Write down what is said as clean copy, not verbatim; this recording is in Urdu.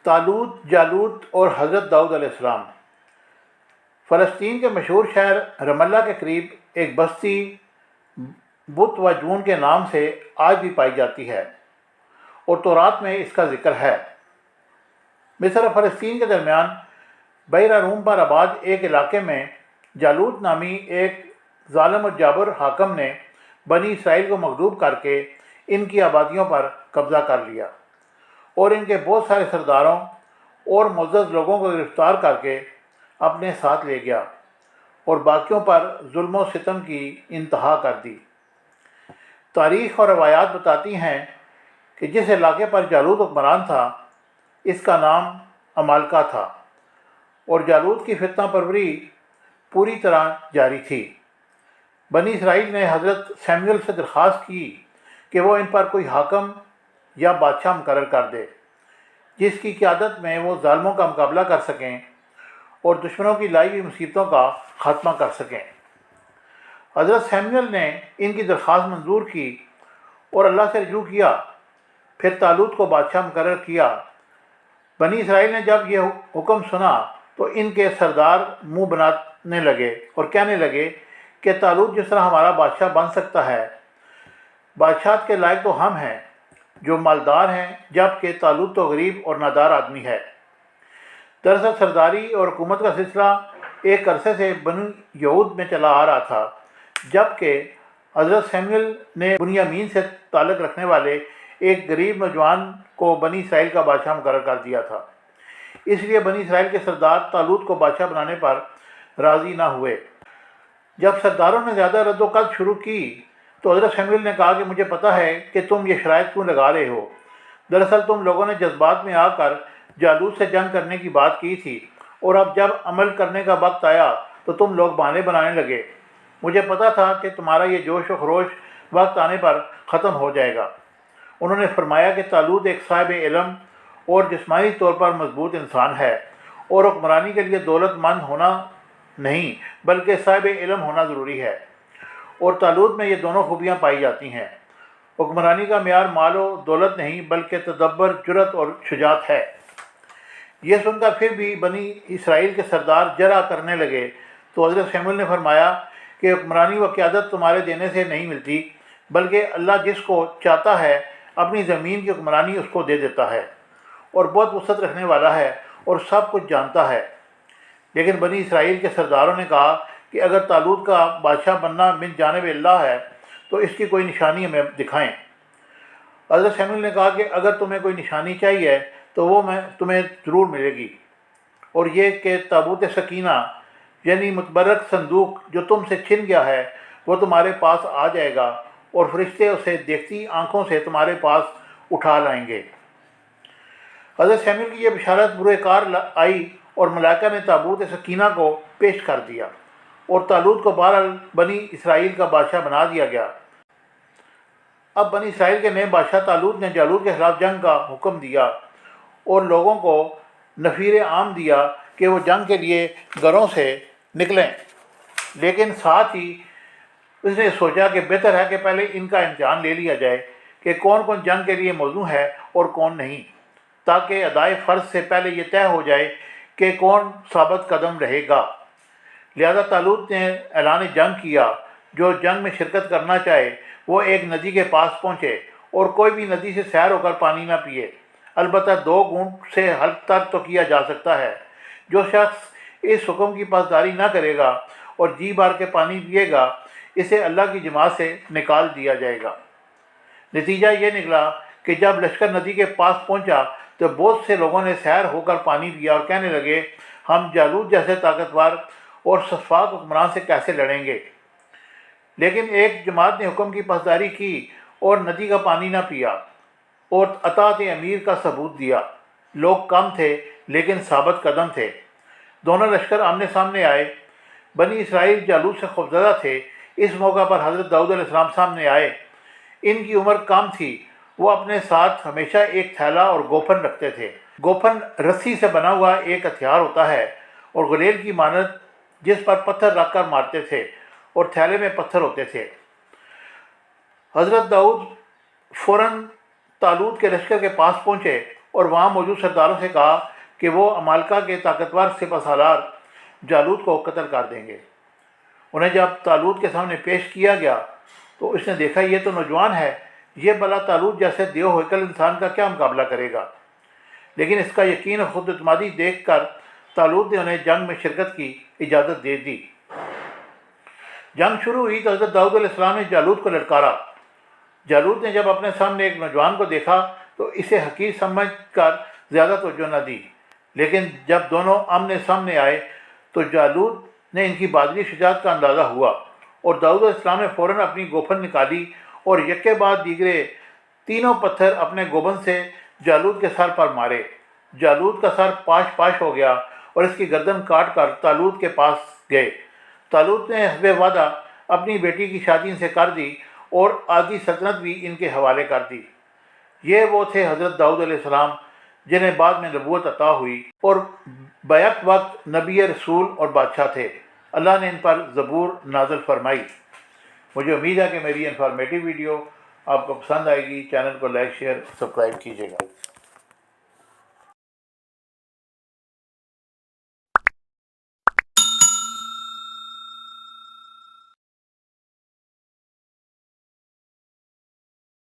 طالوت، جالوت اور حضرت داؤد علیہ السلام۔ فلسطین کے مشہور شہر رم اللہ کے قریب ایک بستی بت و جون کے نام سے آج بھی پائی جاتی ہے اور تورات میں اس کا ذکر ہے۔ مصر اور فلسطین کے درمیان بحیرہ روم پر آباد ایک علاقے میں جالوت نامی ایک ظالم اور جابر حاکم نے بنی اسرائیل کو مغلوب کر کے ان کی آبادیوں پر قبضہ کر لیا اور ان کے بہت سارے سرداروں اور معزز لوگوں کو گرفتار کر کے اپنے ساتھ لے گیا اور باقیوں پر ظلم و ستم کی انتہا کر دی۔ تاریخ اور روایات بتاتی ہیں کہ جس علاقے پر جالوت حکمران تھا اس کا نام عمالقہ تھا اور جالوت کی فتنہ پروری پوری طرح جاری تھی۔ بنی اسرائیل نے حضرت سیموئل سے درخواست کی کہ وہ ان پر کوئی حاکم یا بادشاہ مقرر کر دے جس کی قیادت میں وہ ظالموں کا مقابلہ کر سکیں اور دشمنوں کی لائی ہوئی مصیبتوں کا خاتمہ کر سکیں۔ حضرت سیموئل نے ان کی درخواست منظور کی اور اللہ سے رجوع کیا، پھر طالوت کو بادشاہ مقرر کیا۔ بنی اسرائیل نے جب یہ حکم سنا تو ان کے سردار منہ بنانے لگے اور کہنے لگے کہ طالوت جس طرح ہمارا بادشاہ بن سکتا ہے، بادشاہت کے لائق تو ہم ہیں جو مالدار ہیں، جبکہ طالوت تو غریب اور نادار آدمی ہے۔ دراصل سرداری اور حکومت کا سلسلہ ایک عرصے سے بنی یہود میں چلا آ رہا تھا، جبکہ حضرت سیموئل نے بنیامین سے تعلق رکھنے والے ایک غریب نوجوان کو بنی اسرائیل کا بادشاہ مقرر کر دیا تھا۔ اس لیے بنی اسرائیل کے سردار طالوت کو بادشاہ بنانے پر راضی نہ ہوئے۔ جب سرداروں نے زیادہ رد و قد شروع کی تو حضرت سیموئل نے کہا کہ مجھے پتہ ہے کہ تم یہ شرائط کیوں لگا رہے ہو۔ دراصل تم لوگوں نے جذبات میں آ کر جالوت سے جنگ کرنے کی بات کی تھی اور اب جب عمل کرنے کا وقت آیا تو تم لوگ بہانے بنانے لگے۔ مجھے پتہ تھا کہ تمہارا یہ جوش و خروش وقت آنے پر ختم ہو جائے گا۔ انہوں نے فرمایا کہ طالوت ایک صاحب علم اور جسمانی طور پر مضبوط انسان ہے اور حکمرانی کے لیے دولت مند ہونا نہیں بلکہ صاحب علم ہونا ضروری ہے، اور طالوت میں یہ دونوں خوبیاں پائی جاتی ہیں۔ حکمرانی کا معیار مال و دولت نہیں بلکہ تدبر، جرأت اور شجاعت ہے۔ یہ سن کر پھر بھی بنی اسرائیل کے سردار جرأ کرنے لگے تو حضرت سیموئل نے فرمایا کہ حکمرانی و قیادت تمہارے دینے سے نہیں ملتی بلکہ اللہ جس کو چاہتا ہے اپنی زمین کی حکمرانی اس کو دے دیتا ہے، اور بہت وسعت رکھنے والا ہے اور سب کچھ جانتا ہے۔ لیکن بنی اسرائیل کے سرداروں نے کہا کہ اگر طالوت کا بادشاہ بننا من جانب اللہ ہے تو اس کی کوئی نشانی ہمیں دکھائیں۔ حضرت سیموئل نے کہا کہ اگر تمہیں کوئی نشانی چاہیے تو وہ تمہیں ضرور ملے گی، اور یہ کہ تابوت سکینہ یعنی متبرک صندوق جو تم سے چھن گیا ہے وہ تمہارے پاس آ جائے گا اور فرشتے اسے دیکھتی آنکھوں سے تمہارے پاس اٹھا لائیں گے۔ حضرت سیموئل کی یہ بشارت بروئے کار آئی اور ملائکہ نے تابوت سکینہ کو پیش کر دیا اور طالوت کو بہرحال بنی اسرائیل کا بادشاہ بنا دیا گیا۔ اب بنی اسرائیل کے نئے بادشاہ طالوت نے جالوت کے خلاف جنگ کا حکم دیا اور لوگوں کو نفیر عام دیا کہ وہ جنگ کے لیے گھروں سے نکلیں، لیکن ساتھ ہی اس نے سوچا کہ بہتر ہے کہ پہلے ان کا امتحان لے لیا جائے کہ کون کون جنگ کے لیے موزوں ہے اور کون نہیں، تاکہ ادائے فرض سے پہلے یہ طے ہو جائے کہ کون ثابت قدم رہے گا۔ لہذا طالوت نے اعلان جنگ کیا، جو جنگ میں شرکت کرنا چاہے وہ ایک ندی کے پاس پہنچے اور کوئی بھی ندی سے سیر ہو کر پانی نہ پیے، البتہ 2 گھونٹ سے حلق تک تو کیا جا سکتا ہے۔ جو شخص اس حکم کی پاسداری نہ کرے گا اور جی بھر کے پانی پیے گا اسے اللہ کی جماعت سے نکال دیا جائے گا۔ نتیجہ یہ نکلا کہ جب لشکر ندی کے پاس پہنچا تو بہت سے لوگوں نے سیر ہو کر پانی پیا اور کہنے لگے ہم جالوت جیسے طاقتور اور شفاق حکمران سے کیسے لڑیں گے۔ لیکن ایک جماعت نے حکم کی پاسداری کی اور ندی کا پانی نہ پیا اور اطاعت امیر کا ثبوت دیا۔ لوگ کم تھے لیکن ثابت قدم تھے۔ دونوں لشکر آمنے سامنے آئے۔ بنی اسرائیل جالوت سے خوفزدہ تھے۔ اس موقع پر حضرت داؤد علیہ السلام سامنے آئے۔ ان کی عمر کم تھی۔ وہ اپنے ساتھ ہمیشہ ایک تھیلا اور گوپن رکھتے تھے۔ گوپن رسی سے بنا ہوا ایک ہتھیار ہوتا ہے اور غلیل کی مانند جس پر پتھر رکھ کر مارتے تھے، اور تھیلے میں پتھر ہوتے تھے۔ حضرت داؤد فوراً طالوت کے لشکر کے پاس پہنچے اور وہاں موجود سرداروں سے کہا کہ وہ عمالقہ کے طاقتور سپہ سالار جالوت کو قتل کر دیں گے۔ انہیں جب طالوت کے سامنے پیش کیا گیا تو اس نے دیکھا یہ تو نوجوان ہے، یہ بلا طالوت جیسے دیو ہیکل انسان کا کیا مقابلہ کرے گا؟ لیکن اس کا یقین اور خود اعتمادی دیکھ کر طالوت نے انہیں جنگ میں شرکت کی اجازت دے دی۔ جنگ شروع ہوئی تو حضرت داؤد علیہ السلام نے جالوت کو للکارا۔ جالوت نے جب اپنے سامنے ایک نوجوان کو دیکھا تو اسے حقیر سمجھ کر زیادہ توجہ نہ دی، لیکن جب دونوں آمنے سامنے آئے تو جالوت نے ان کی بادری شجاعت کا اندازہ ہوا، اور داؤد علیہ السلام نے فوراً اپنی گوپھن نکالی اور یکے بعد دیگرے تینوں پتھر اپنے گوبند سے جالوت کے سر پر مارے۔ جالوت کا سر پاش پاش ہو گیا اور اس کی گردن کاٹ کر طالوت کے پاس گئے۔ طالوت نے حسب وعدہ اپنی بیٹی کی شادی ان سے کر دی اور آدھی سلطنت بھی ان کے حوالے کر دی۔ یہ وہ تھے حضرت داؤد علیہ السلام جنہیں بعد میں نبوت عطا ہوئی اور بیک وقت نبی، رسول اور بادشاہ تھے۔ اللہ نے ان پر زبور نازل فرمائی۔ مجھے امید ہے کہ میری انفارمیٹیو ویڈیو آپ کو پسند آئے گی۔ چینل کو لائک، شیئر، سبسکرائب کیجیے گا۔